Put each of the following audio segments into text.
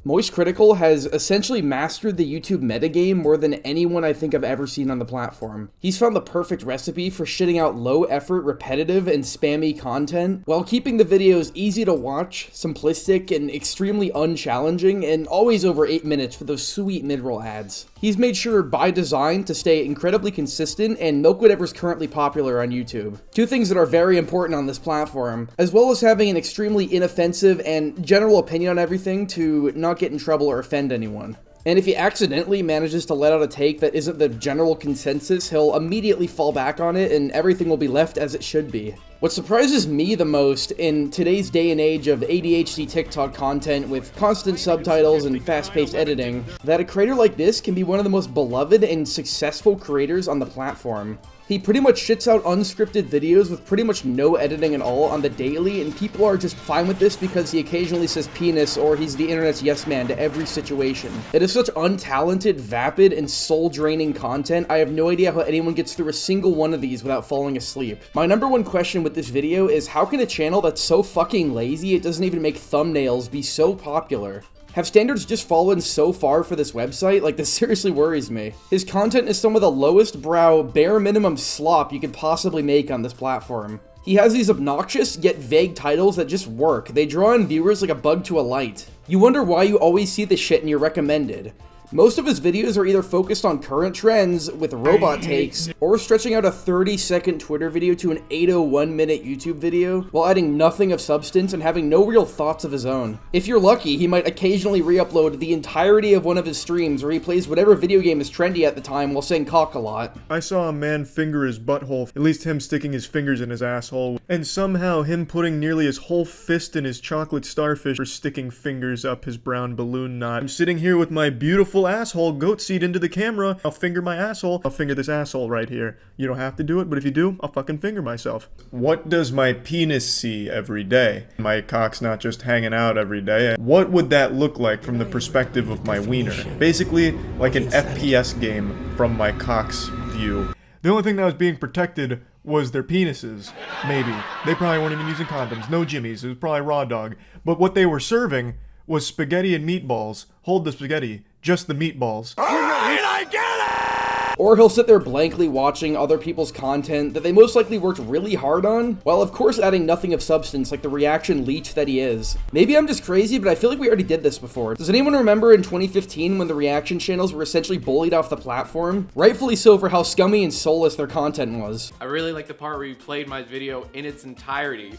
MoistCr1TiKaL has essentially mastered the YouTube metagame more than anyone I think I've ever seen on the platform. He's found the perfect recipe for shitting out low-effort, repetitive, and spammy content, while keeping the videos easy to watch, simplistic, and extremely unchallenging, and always over 8 minutes for those sweet mid-roll ads. He's made sure, by design, to stay incredibly consistent and milk whatever's currently popular on YouTube. Two things that are very important on this platform, as well as having an extremely inoffensive and general opinion on everything to not get in trouble or offend anyone. And if he accidentally manages to let out a take that isn't the general consensus, he'll immediately fall back on it and everything will be left as it should be. What surprises me the most in today's day and age of ADHD TikTok content with constant subtitles and fast-paced editing, that a creator like this can be one of the most beloved and successful creators on the platform. He pretty much shits out unscripted videos with pretty much no editing at all on the daily, and people are just fine with this because he occasionally says penis or he's the internet's yes man to every situation. It is such untalented, vapid, and soul-draining content, I have no idea how anyone gets through a single one of these without falling asleep. My number one question with this video is how can a channel that's so fucking lazy it doesn't even make thumbnails be so popular? Have standards just fallen so far for this website? Like, this seriously worries me. His content is some of the lowest brow, bare minimum slop you could possibly make on this platform. He has these obnoxious yet vague titles that just work. They draw in viewers like a bug to a light. You wonder why you always see this shit in your recommended. Most of his videos are either focused on current trends with robot takes, or stretching out a 30-second Twitter video to an 801-minute YouTube video, while adding nothing of substance and having no real thoughts of his own. If you're lucky, he might occasionally re-upload the entirety of one of his streams where he plays whatever video game is trendy at the time while saying cock a lot. I saw a man finger his butthole, at least him sticking his fingers in his asshole, and somehow him putting nearly his whole fist in his chocolate starfish for sticking fingers up his brown balloon knot. I'm sitting here with my beautiful asshole goat seed into the camera. I'll finger my asshole. I'll finger this asshole right here. You don't have to do it, but if you do, I'll fucking finger myself. What does my penis see every day? My cock's not just hanging out every day. What would that look like from the perspective of my wiener? Basically, like an FPS game from my cock's view. The only thing that was being protected was their penises. Maybe. They probably weren't even using condoms. No jimmies. It was probably raw dog. But what they were serving was spaghetti and meatballs. Hold the spaghetti. Just the meatballs. Alright, I get it! Or he'll sit there blankly watching other people's content that they most likely worked really hard on, while of course adding nothing of substance like the reaction leech that he is. Maybe I'm just crazy, but I feel like we already did this before. Does anyone remember in 2015 when the reaction channels were essentially bullied off the platform? Rightfully so for how scummy and soulless their content was. I really like the part where you played my video in its entirety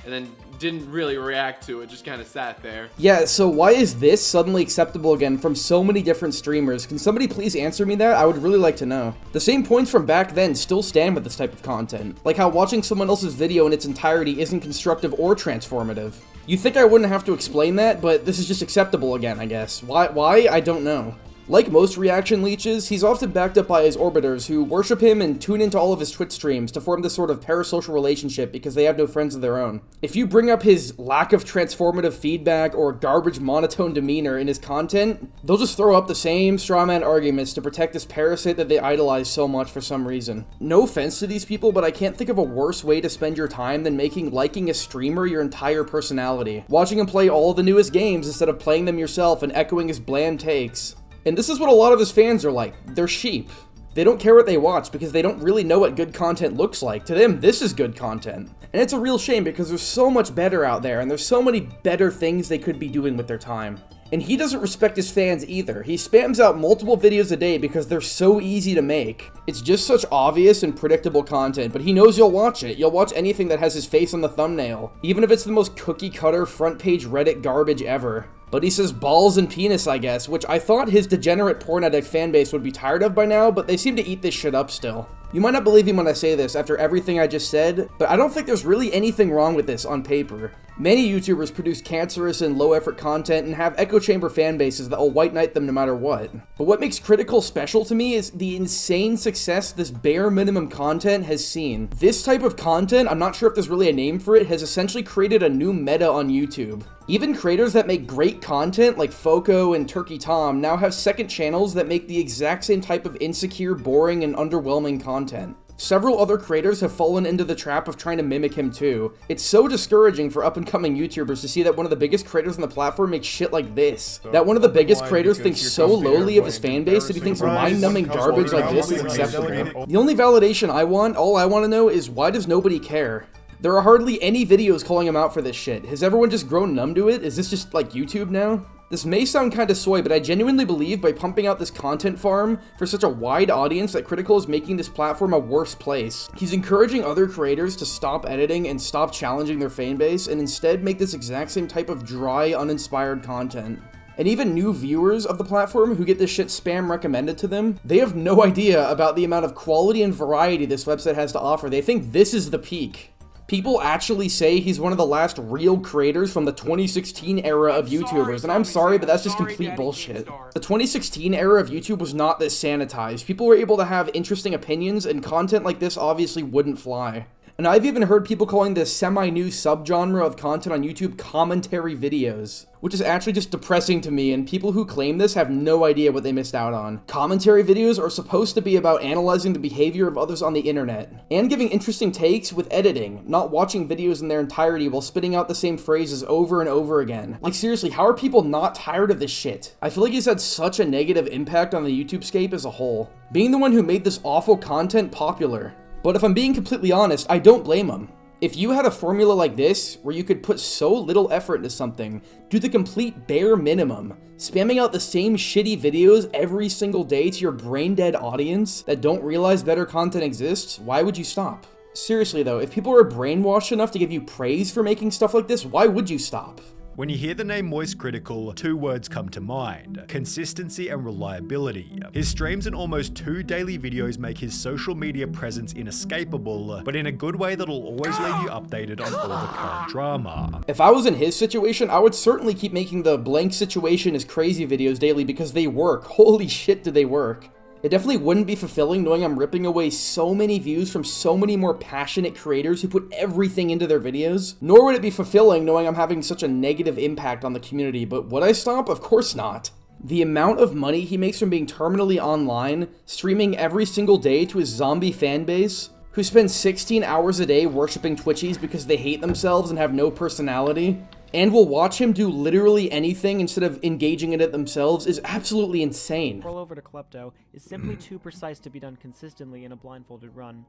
and then didn't really react to it, just kind of sat there. Yeah, so why is this suddenly acceptable again from so many different streamers? Can somebody please answer me that? I would really like to know. The same points from back then still stand with this type of content, like how watching someone else's video in its entirety isn't constructive or transformative. You'd think I wouldn't have to explain that, but this is just acceptable again, I guess. Why? I don't know. Like most reaction leeches, he's often backed up by his orbiters who worship him and tune into all of his Twitch streams to form this sort of parasocial relationship because they have no friends of their own. If you bring up his lack of transformative feedback or garbage monotone demeanor in his content, they'll just throw up the same strawman arguments to protect this parasite that they idolize so much for some reason. No offense to these people, but I can't think of a worse way to spend your time than making liking a streamer your entire personality. Watching him play all the newest games instead of playing them yourself and echoing his bland takes. And this is what a lot of his fans are like. They're sheep. They don't care what they watch because they don't really know what good content looks like. To them, this is good content. And it's a real shame because there's so much better out there and there's so many better things they could be doing with their time. And he doesn't respect his fans either. He spams out multiple videos a day because they're so easy to make. It's just such obvious and predictable content, but he knows you'll watch it. You'll watch anything that has his face on the thumbnail, even if it's the most cookie-cutter front-page Reddit garbage ever. But he says balls and penis, I guess, which I thought his degenerate porn addict fanbase would be tired of by now, but they seem to eat this shit up still. You might not believe me when I say this after everything I just said, but I don't think there's really anything wrong with this on paper. Many YouTubers produce cancerous and low-effort content and have echo chamber fan bases that will white knight them no matter what. But what makes Cr1TiKaL special to me is the insane success this bare minimum content has seen. This type of content, I'm not sure if there's really a name for it, has essentially created a new meta on YouTube. Even creators that make great content like Foco and Turkey Tom now have second channels that make the exact same type of insecure, boring, and underwhelming content. Several other creators have fallen into the trap of trying to mimic him too. It's so discouraging for up-and-coming YouTubers to see that one of the biggest creators on the platform makes shit like this. That one of the biggest creators thinks so lowly of his fanbase that he thinks mind-numbing garbage like this is acceptable. The only validation I want, all I want to know is why does nobody care? There are hardly any videos calling him out for this shit. Has everyone just grown numb to it? Is this just like YouTube now? This may sound kinda soy, but I genuinely believe by pumping out this content farm for such a wide audience that Critical is making this platform a worse place. He's encouraging other creators to stop editing and stop challenging their fanbase and instead make this exact same type of dry, uninspired content. And even new viewers of the platform who get this shit spam recommended to them, they have no idea about the amount of quality and variety this website has to offer. They think this is the peak. People actually say he's one of the last real creators from the 2016 era of YouTubers, and I'm sorry, but that's just complete bullshit. The 2016 era of YouTube was not this sanitized. People were able to have interesting opinions, and content like this obviously wouldn't fly. And I've even heard people calling this semi-new subgenre of content on YouTube commentary videos, which is actually just depressing to me, and people who claim this have no idea what they missed out on. Commentary videos are supposed to be about analyzing the behavior of others on the internet, and giving interesting takes with editing, not watching videos in their entirety while spitting out the same phrases over and over again. Like seriously, how are people not tired of this shit? I feel like he's had such a negative impact on the YouTube scape as a whole, being the one who made this awful content popular. But if I'm being completely honest, I don't blame him. If you had a formula like this, where you could put so little effort into something, do the complete bare minimum, spamming out the same shitty videos every single day to your brain-dead audience that don't realize better content exists, why would you stop? Seriously though, if people are brainwashed enough to give you praise for making stuff like this, why would you stop? When you hear the name MoistCr1TiKaL, two words come to mind: consistency and reliability. His streams and almost 2 daily videos make his social media presence inescapable, but in a good way that'll always leave you updated on all the current drama. If I was in his situation, I would certainly keep making the blank situation is crazy videos daily because they work. Holy shit, do they work. It definitely wouldn't be fulfilling knowing I'm ripping away so many views from so many more passionate creators who put everything into their videos. Nor would it be fulfilling knowing I'm having such a negative impact on the community, but would I stop? Of course not. The amount of money he makes from being terminally online, streaming every single day to his zombie fanbase, who spend 16 hours a day worshipping Twitchies because they hate themselves and have no personality, and will watch him do literally anything instead of engaging in it themselves, is absolutely insane. Roll over to Klepto is simply too precise to be done consistently in a blindfolded run.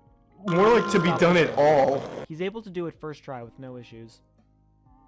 More like to be done at all. He's able to do it first try with no issues.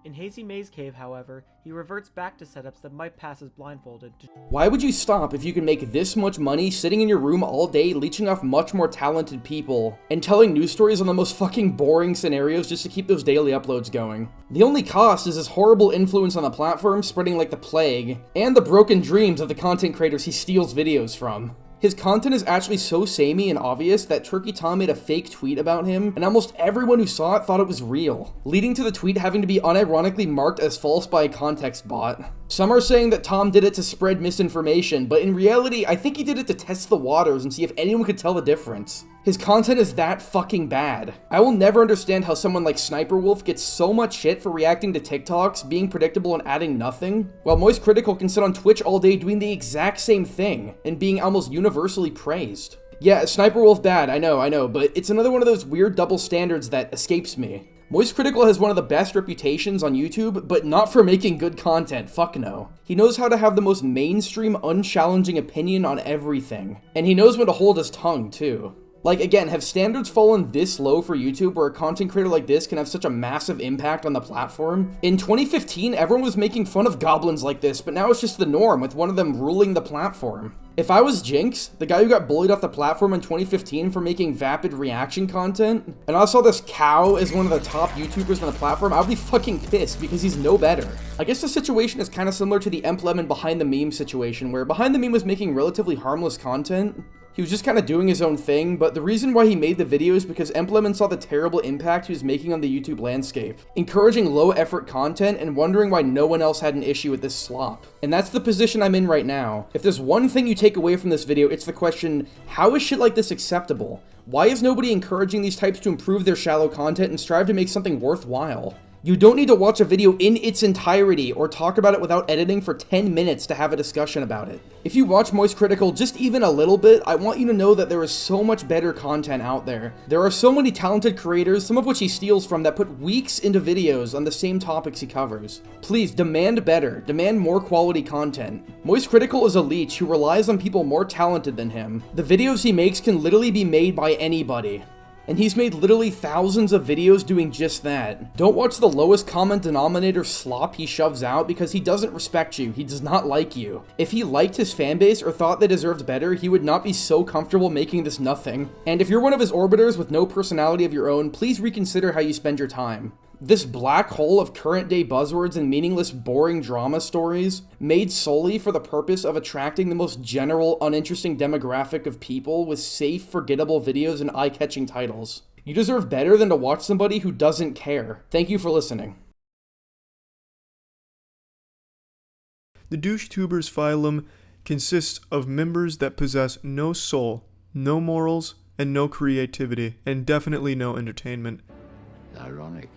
In Hazy Maze Cave, however, he reverts back to setups that might pass as blindfolded. Why would you stop if you can make this much money sitting in your room all day leeching off much more talented people and telling news stories on the most fucking boring scenarios just to keep those daily uploads going? The only cost is his horrible influence on the platform spreading like the plague, and the broken dreams of the content creators he steals videos from. His content is actually so samey and obvious that Turkey Tom made a fake tweet about him, and almost everyone who saw it thought it was real, leading to the tweet having to be unironically marked as false by a context bot. Some are saying that Tom did it to spread misinformation, but in reality, I think he did it to test the waters and see if anyone could tell the difference. His content is that fucking bad. I will never understand how someone like Sniper Wolf gets so much shit for reacting to TikToks, being predictable and adding nothing, while MoistCr1TiKaL can sit on Twitch all day doing the exact same thing and being almost universally praised. Yeah, Sniper Wolf bad, I know, but it's another one of those weird double standards that escapes me. MoistCr1TiKaL has one of the best reputations on YouTube, but not for making good content, fuck no. He knows how to have the most mainstream, unchallenging opinion on everything, and he knows when to hold his tongue, too. Like, again, have standards fallen this low for YouTube where a content creator like this can have such a massive impact on the platform? In 2015, everyone was making fun of goblins like this, but now it's just the norm, with one of them ruling the platform. If I was Jinx, the guy who got bullied off the platform in 2015 for making vapid reaction content, and I saw this cow as one of the top YouTubers on the platform, I would be fucking pissed because he's no better. I guess the situation is kind of similar to the Emplemon Behind the Meme situation, where Behind the Meme was making relatively harmless content. He was just kind of doing his own thing, but the reason why he made the video is because Emplemon saw the terrible impact he was making on the YouTube landscape, encouraging low-effort content and wondering why no one else had an issue with this slop. And that's the position I'm in right now. If there's one thing you take away from this video, it's the question, how is shit like this acceptable? Why is nobody encouraging these types to improve their shallow content and strive to make something worthwhile? You don't need to watch a video in its entirety or talk about it without editing for 10 minutes to have a discussion about it. If you watch MoistCr1TiKaL just even a little bit, I want you to know that there is so much better content out there. There are so many talented creators, some of which he steals from, that put weeks into videos on the same topics he covers. Please, demand better. Demand more quality content. MoistCr1TiKaL is a leech who relies on people more talented than him. The videos he makes can literally be made by anybody. And he's made literally thousands of videos doing just that. Don't watch the lowest common denominator slop he shoves out because he doesn't respect you. He does not like you. If he liked his fanbase or thought they deserved better, he would not be so comfortable making this nothing. And if you're one of his orbiters with no personality of your own, please reconsider how you spend your time. This black hole of current day buzzwords and meaningless, boring drama stories, made solely for the purpose of attracting the most general, uninteresting demographic of people with safe, forgettable videos and eye-catching titles. You deserve better than to watch somebody who doesn't care. Thank you for listening. The douche-tubers phylum consists of members that possess no soul, no morals, and no creativity, and definitely no entertainment. Ironic.